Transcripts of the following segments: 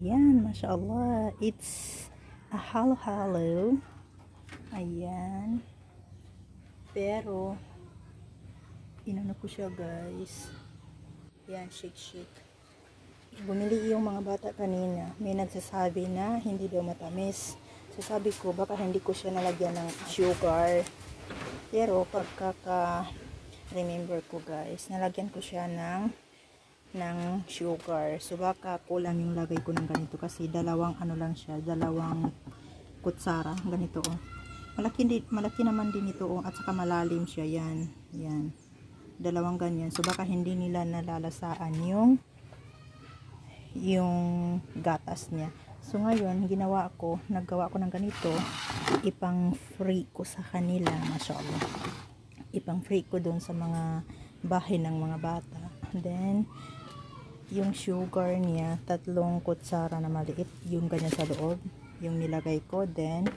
Yan, Masya Allah. It's a halo-halo. Ayan. Pero, inano ko siya guys. Yan, shake. Bumili yung mga bata kanina. May nagsasabi na hindi daw matamis. So sabi ko, baka hindi ko siya nalagyan ng sugar. Pero, remember ko guys, nalagyan ko siya ng sugar. So baka kulang yung lagay ko ng ganito kasi dalawang ano lang siya, dalawang kutsara, ganito oh. Malaki naman din ito oh, at saka malalim siya, yan. Dalawang ganyan. So baka hindi nila nalalasaan yung gatas niya. So ngayon, naggawa ko ng ganito, ipang free ko sa kanila, masyaallah. Ipang free ko doon sa mga bahay ng mga bata. Then yung sugar niya, 3 kutsara na maliit, yung ganyan sa loob, yung nilagay ko. Then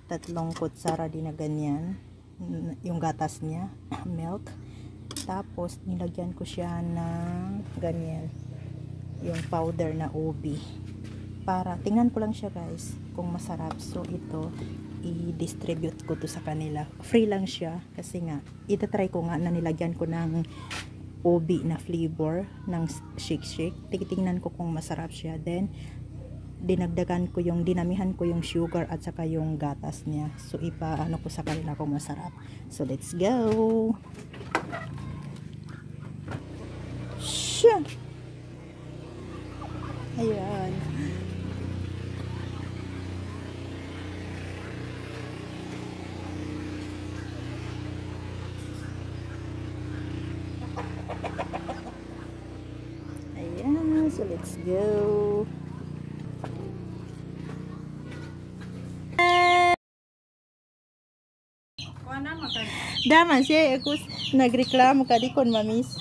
3 kutsara din na ganyan, yung gatas niya, milk. Tapos nilagyan ko siya ng ganyan, yung powder na ubi. Para tingnan ko lang siya guys kung masarap. So ito, i-distribute ko to sa kanila. Free lang siya kasi nga, itatry ko nga na nilagyan ko ng ubi na flavor ng shake. Titingnan ko kung masarap siya. Then dinamihan ko yung sugar at saka yung gatas niya. So ipaano ko sa kanila kung masarap. So let's go. Siya. Ayan. Ayan, so let's go. Daman siya, ako nagreklamo ka di kon mamis.